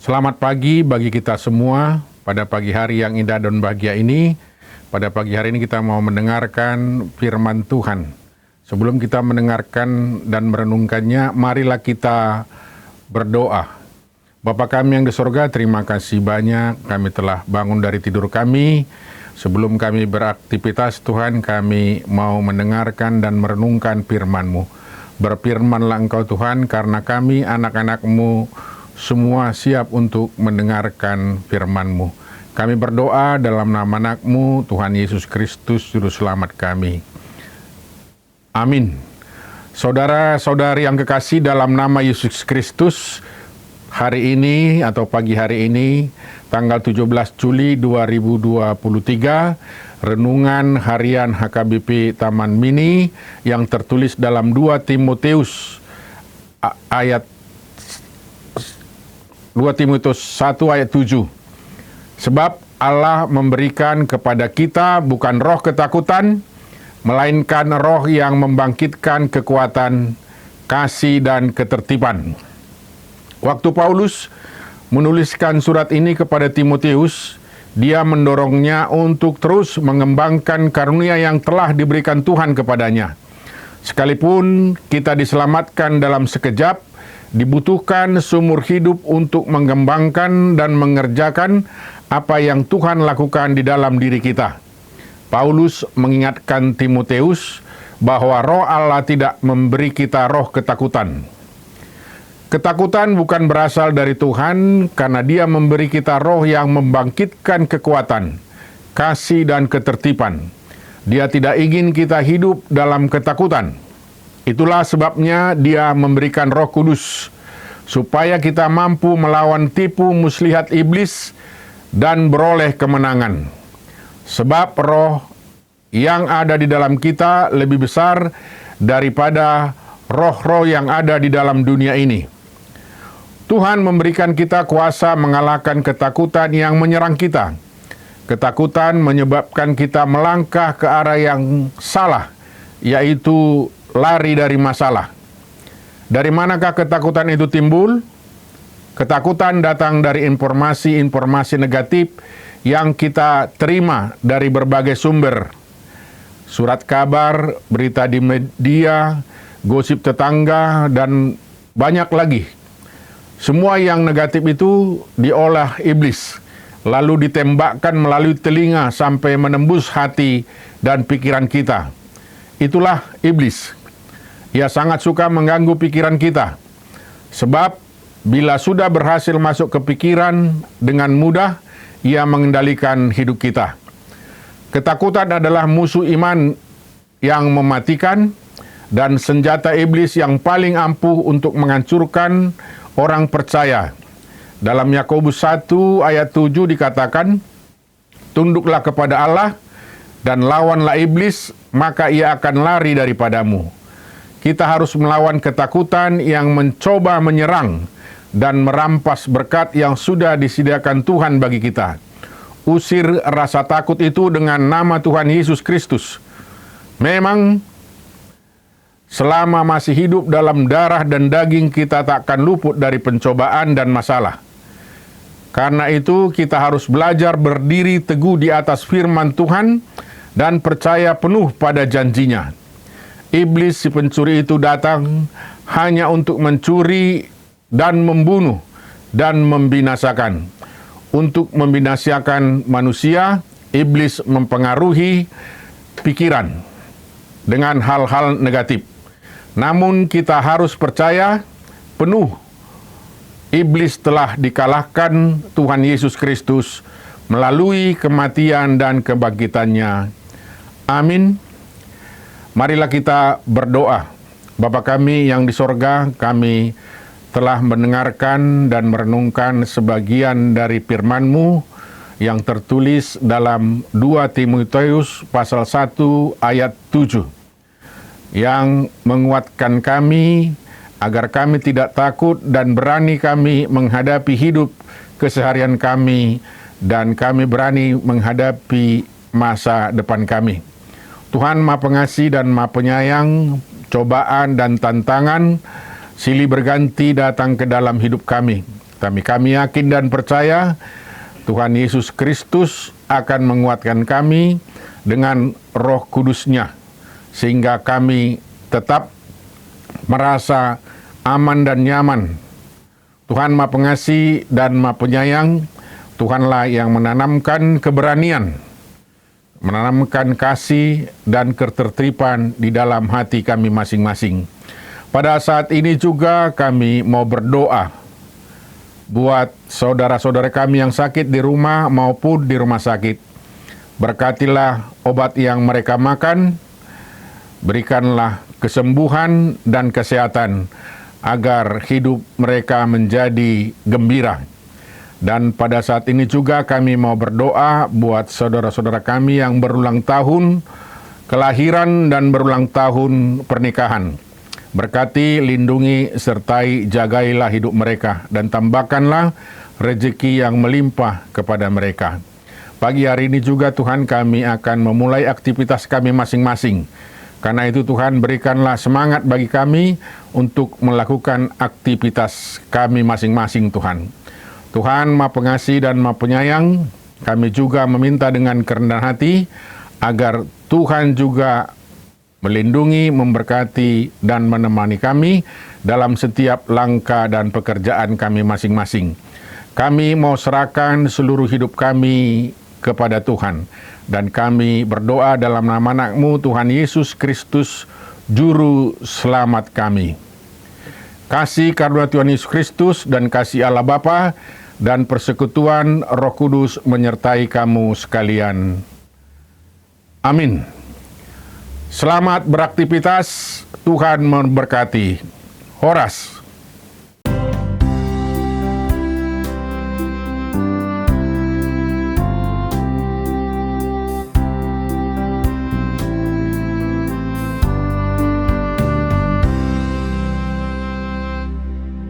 Selamat pagi bagi kita semua pada pagi hari yang indah dan bahagia ini. Pada pagi hari ini kita mau mendengarkan firman Tuhan. Sebelum kita mendengarkan dan merenungkannya, marilah kita berdoa. Bapa kami yang di sorga, terima kasih banyak kami telah bangun dari tidur kami. Sebelum kami beraktivitas, Tuhan, kami mau mendengarkan dan merenungkan firman-Mu. Berfirmanlah Engkau Tuhan, karena kami anak-anak-Mu semua siap untuk mendengarkan firman-Mu. Kami berdoa dalam nama anak-Mu, Tuhan Yesus Kristus, Juru Selamat kami. Amin. Saudara-saudari yang kekasih dalam nama Yesus Kristus, hari ini atau pagi hari ini, tanggal 17 Juli 2023, renungan harian HKBP Taman Mini yang tertulis dalam 2 Timotius 1 ayat 7. Sebab Allah memberikan kepada kita bukan roh ketakutan, melainkan roh yang membangkitkan kekuatan, kasih, dan ketertiban. Waktu Paulus menuliskan surat ini kepada Timotius, dia mendorongnya untuk terus mengembangkan karunia yang telah diberikan Tuhan kepadanya. Sekalipun kita diselamatkan dalam sekejap, dibutuhkan seumur hidup untuk mengembangkan dan mengerjakan apa yang Tuhan lakukan di dalam diri kita. Paulus mengingatkan Timotius bahwa roh Allah tidak memberi kita roh ketakutan. Ketakutan bukan berasal dari Tuhan, karena Dia memberi kita roh yang membangkitkan kekuatan, kasih, dan ketertiban. Dia tidak ingin kita hidup dalam ketakutan. Itulah sebabnya Dia memberikan Roh Kudus, supaya kita mampu melawan tipu muslihat iblis dan beroleh kemenangan. Sebab roh yang ada di dalam kita lebih besar daripada roh-roh yang ada di dalam dunia ini. Tuhan memberikan kita kuasa mengalahkan ketakutan yang menyerang kita. Ketakutan menyebabkan kita melangkah ke arah yang salah, yaitu lari dari masalah. Dari manakah ketakutan itu timbul? Ketakutan datang dari informasi-informasi negatif yang kita terima dari berbagai sumber. Surat kabar, berita di media, gosip tetangga, dan banyak lagi. Semua yang negatif itu diolah iblis, lalu ditembakkan melalui telinga sampai menembus hati dan pikiran kita. Itulah iblis. Ia sangat suka mengganggu pikiran kita. Sebab bila sudah berhasil masuk ke pikiran, dengan mudah ia mengendalikan hidup kita. Ketakutan adalah musuh iman yang mematikan dan senjata iblis yang paling ampuh untuk menghancurkan orang percaya. Dalam Yakobus 1 ayat 7 dikatakan, "Tunduklah kepada Allah dan lawanlah iblis, maka ia akan lari daripadamu." Kita harus melawan ketakutan yang mencoba menyerang dan merampas berkat yang sudah disediakan Tuhan bagi kita. Usir rasa takut itu dengan nama Tuhan Yesus Kristus. Memang selama masih hidup dalam darah dan daging, kita takkan luput dari pencobaan dan masalah. Karena itu kita harus belajar berdiri teguh di atas firman Tuhan dan percaya penuh pada janjinya. Iblis si pencuri itu datang hanya untuk mencuri dan membunuh dan membinasakan. Untuk membinasakan manusia, iblis mempengaruhi pikiran dengan hal-hal negatif. Namun kita harus percaya penuh, iblis telah dikalahkan Tuhan Yesus Kristus melalui kematian dan kebangkitannya. Amin. Marilah kita berdoa. Bapa kami yang di sorga, kami telah mendengarkan dan merenungkan sebagian dari firman-Mu yang tertulis dalam 2 Timotius pasal 1 ayat 7, yang menguatkan kami agar kami tidak takut dan berani kami menghadapi hidup keseharian kami, dan kami berani menghadapi masa depan kami. Tuhan Maha Pengasih dan Maha Penyayang, cobaan dan tantangan silih berganti datang ke dalam hidup kami. Kami yakin dan percaya Tuhan Yesus Kristus akan menguatkan kami dengan Roh Kudus-Nya, sehingga kami tetap merasa aman dan nyaman. Tuhan Maha Pengasih dan Maha Penyayang, Tuhanlah yang menanamkan keberanian, menanamkan kasih dan ketertiban di dalam hati kami masing-masing. Pada saat ini juga kami mau berdoa buat saudara-saudara kami yang sakit di rumah maupun di rumah sakit. Berkatilah obat yang mereka makan, berikanlah kesembuhan dan kesehatan agar hidup mereka menjadi gembira. Dan pada saat ini juga kami mau berdoa buat saudara-saudara kami yang berulang tahun kelahiran dan berulang tahun pernikahan. Berkati, lindungi, sertai, jagailah hidup mereka dan tambahkanlah rezeki yang melimpah kepada mereka. Pagi hari ini juga Tuhan, kami akan memulai aktivitas kami masing-masing. Karena itu Tuhan, berikanlah semangat bagi kami untuk melakukan aktivitas kami masing-masing Tuhan. Tuhan Maha Pengasih dan Maha Penyayang, kami juga meminta dengan kerendahan hati agar Tuhan juga melindungi, memberkati, dan menemani kami dalam setiap langkah dan pekerjaan kami masing-masing. Kami mau serahkan seluruh hidup kami kepada Tuhan, dan kami berdoa dalam nama anak-Mu Tuhan Yesus Kristus, Juru Selamat kami. Kasih karunia Tuhan Yesus Kristus dan kasih Allah Bapa dan persekutuan Roh Kudus menyertai kamu sekalian. Amin. Selamat beraktivitas, Tuhan memberkati. Horas.